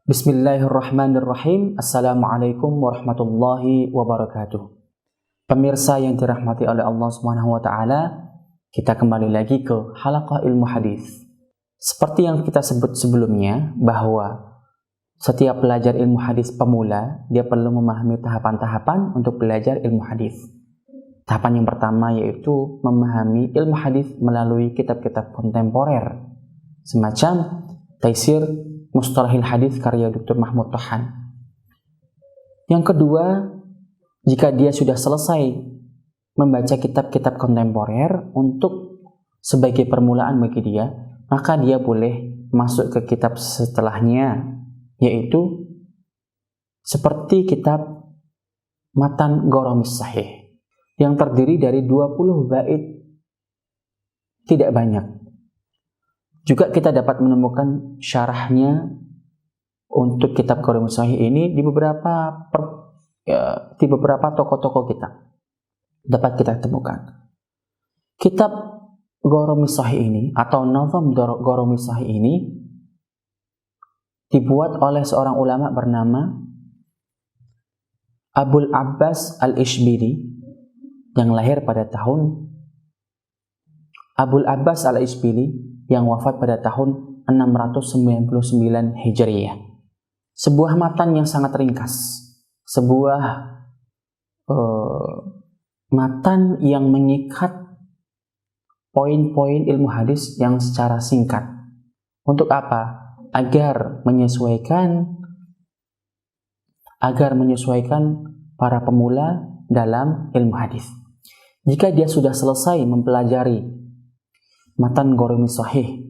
Bismillahirrahmanirrahim. Assalamualaikum warahmatullahi wabarakatuh. Pemirsa yang dirahmati oleh Allah Subhanahu wa taala, kita kembali lagi ke halaqah ilmu hadis. Seperti yang kita sebut sebelumnya, bahwa setiap pelajar ilmu hadis pemula, dia perlu memahami tahapan-tahapan untuk belajar ilmu hadis. Tahapan yang pertama yaitu memahami ilmu hadis melalui kitab-kitab kontemporer, semacam Taisir Mustalahil Hadis karya Dr. Mahmud Tohan. Yang kedua, jika dia sudah selesai membaca kitab-kitab kontemporer untuk sebagai permulaan bagi dia, maka dia boleh masuk ke kitab setelahnya, yaitu seperti kitab Matan Ghoromis Sahih yang terdiri dari 20 bait, tidak banyak. Juga kita dapat menemukan syarahnya untuk kitab Ghoromis Sahih ini di beberapa toko-toko kita dapat kita temukan. Kitab Ghoromis Sahih ini atau Nazam Ghoromis Sahih ini dibuat oleh seorang ulama bernama Abul Abbas Al-Ishbili yang lahir pada tahun Abul Abbas Al-Ishbili yang wafat pada tahun 699 Hijriyah. Sebuah matan yang sangat ringkas, sebuah matan yang mengikat poin-poin ilmu hadis yang secara singkat. Untuk apa? Agar menyesuaikan para pemula dalam ilmu hadis. Jika dia sudah selesai mempelajari Matan Ghoromis Sahih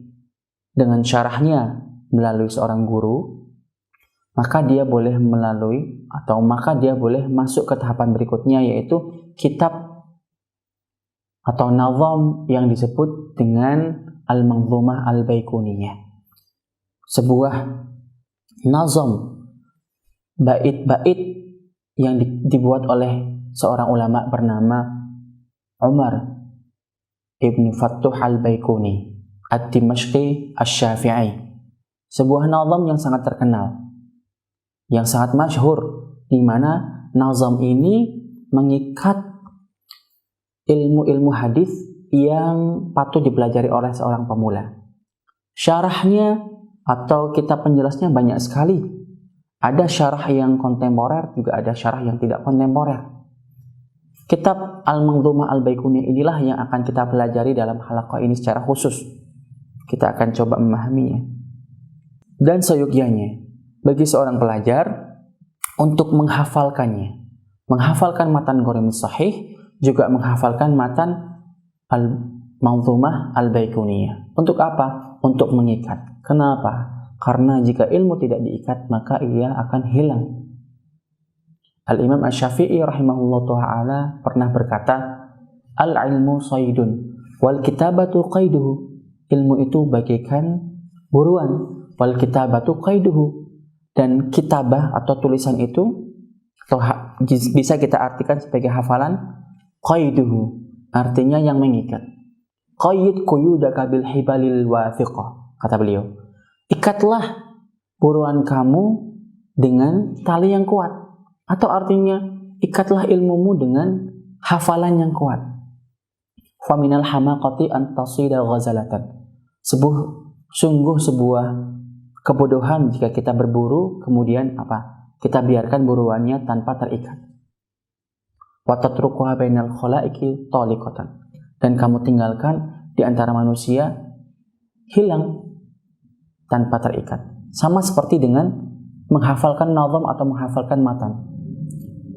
dengan syarahnya melalui seorang guru, maka dia boleh masuk ke tahapan berikutnya, yaitu kitab atau nazam yang disebut dengan Al-Manzumah Al-Baiquniyah. Sebuah nazam bait-bait yang dibuat oleh seorang ulama bernama Umar Ibn Fattuh Al-Baiquni Ad-Dimashqi Asy-Syafi'i. Sebuah nazam yang sangat terkenal, yang sangat masyhur, di mana nazam ini mengikat ilmu-ilmu hadis yang patut dipelajari oleh seorang pemula. Syarahnya atau kitab penjelasnya banyak sekali. Ada syarah yang kontemporer, juga ada syarah yang tidak kontemporer. Kitab Al-Manzumah Al-Baiquniyah inilah yang akan kita pelajari dalam halaqah ini secara khusus. Kita akan coba memahaminya. Dan seyogyanya bagi seorang pelajar untuk menghafalkannya, menghafalkan matan Ghoromis Sahih, juga menghafalkan matan Al-Manzumah Al-Baiquniyah. Untuk apa? Untuk mengikat. Kenapa? Karena jika ilmu tidak diikat, maka ia akan hilang. Al-Imam Asy-Syafi'i rahimahullah ta'ala pernah berkata, Al-ilmu saydun, wal kitabatu qaiduhu. Ilmu itu bagaikan buruan, wal kitabatu qaiduhu. Dan kitabah atau tulisan itu, atau bisa kita artikan sebagai hafalan, qaiduhu, artinya yang mengikat. Qayyid quyudaka bil hibalil wathiqah, kata beliau. Ikatlah buruan kamu dengan tali yang kuat. Atau artinya, ikatlah ilmumu dengan hafalan yang kuat. Faminal hamaqati an tasida ghazalatan. Sungguh sebuah kebodohan jika kita berburu, kemudian kita biarkan buruannya tanpa terikat. Wa tatrukuha bainal khalaiki taliqatan. Dan kamu tinggalkan di antara manusia hilang tanpa terikat. Sama seperti dengan menghafalkan nazam atau menghafalkan matan.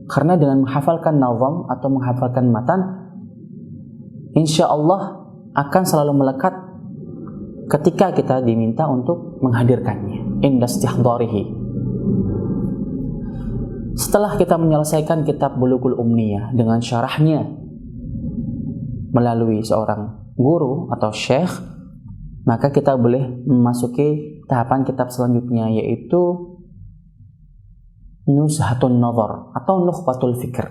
Karena dengan menghafalkan nazam atau menghafalkan matan, insya Allah akan selalu melekat ketika kita diminta untuk menghadirkannya. Inda istihdarihi. Setelah kita menyelesaikan kitab Bulughul Umniyah dengan syarahnya melalui seorang guru atau syekh, maka kita boleh memasuki tahapan kitab selanjutnya, yaitu Nuzhatun Nazar atau Nukhbatul Fikr.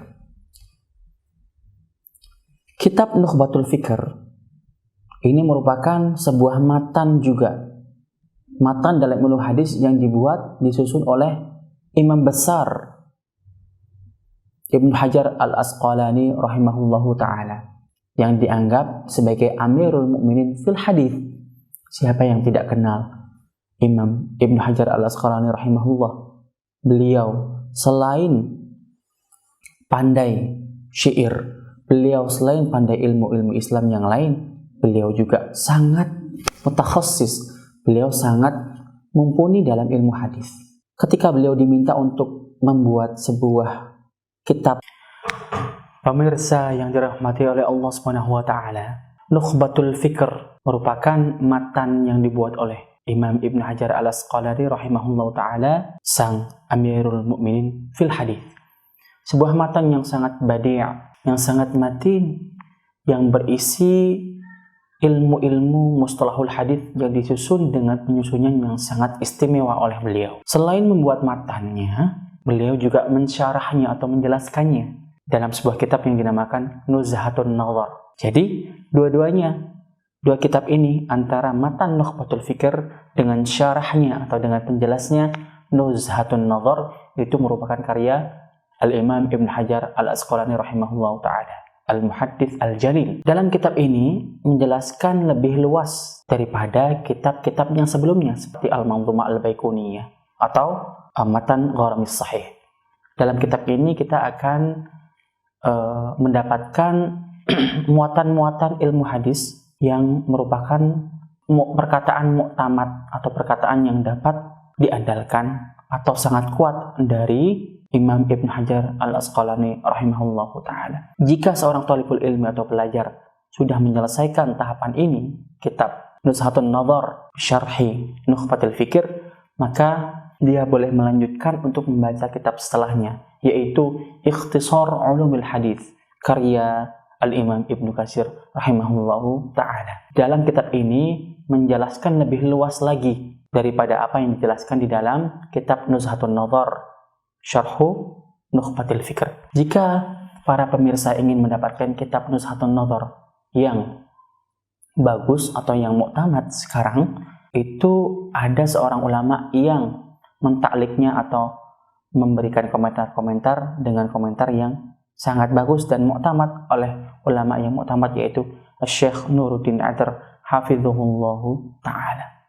Kitab Nukhbatul Fikr ini merupakan sebuah matan juga matan dalam ilmu hadis yang disusun oleh imam besar Ibnu Hajar Al-Asqalani rahimahullahu ta'ala, yang dianggap sebagai Amirul Mukminin fil hadis. Siapa yang tidak kenal Imam Ibnu Hajar Al-Asqalani rahimahullah? Beliau selain pandai syair, beliau selain pandai ilmu-ilmu Islam yang lain, beliau juga sangat mutakhassis, beliau sangat mumpuni dalam ilmu hadis. Ketika beliau diminta untuk membuat sebuah kitab, pemirsa yang dirahmati oleh Allah Subhanahu wa taala, Nukhbatul Fikr merupakan matan yang dibuat oleh Imam Ibnu Hajar Al-Asqalani rahimahullahu taala, sang Amirul Mukminin fil hadis. Sebuah matan yang sangat badi', yang sangat matin, yang berisi ilmu-ilmu mustalahul hadis yang disusun dengan penyusunan yang sangat istimewa oleh beliau. Selain membuat matannya, beliau juga mensyarahnya atau menjelaskannya dalam sebuah kitab yang dinamakan Nuzhatun Nazar. Jadi, dua kitab ini, antara matan Nukhbatul Fikr dengan syarahnya atau dengan penjelasnya Nuzhatun Nazar, itu merupakan karya Al-Imam Ibn Hajar Al-Asqalani rahimahullahu ta'ala, Al-Muhaddits Al-Jalil. Dalam kitab ini menjelaskan lebih luas daripada kitab-kitab yang sebelumnya seperti Al-Manzumah Al-Baiquniyah atau Matan Gharamis Sahih. Dalam kitab ini kita akan mendapatkan muatan-muatan ilmu hadis yang merupakan perkataan muktamad atau perkataan yang dapat diandalkan atau sangat kuat dari Imam Ibn Hajar Al-Asqalani rahimahullahu ta'ala. Jika seorang thalibul ilmi atau pelajar sudah menyelesaikan tahapan ini, kitab Nuzhatun Nazar Syarhi Nukhbatul Fikr, maka dia boleh melanjutkan untuk membaca kitab setelahnya, yaitu Ikhtisar Ulumul Hadis karya Al-Imam Ibnu Katsir rahimahullahu ta'ala. Dalam kitab ini menjelaskan lebih luas lagi daripada apa yang dijelaskan di dalam kitab Nuzhatun Nazar Syarhu Nukhbatul Fikr. Jika para pemirsa ingin mendapatkan kitab Nuzhatun Nazar yang bagus atau yang muktamad sekarang, itu ada seorang ulama yang mentakliknya atau memberikan komentar-komentar dengan komentar yang sangat bagus dan muktamad oleh ulama yang muktamad, yaitu Syekh Nuruddin Adar hafizahullahu ta'ala.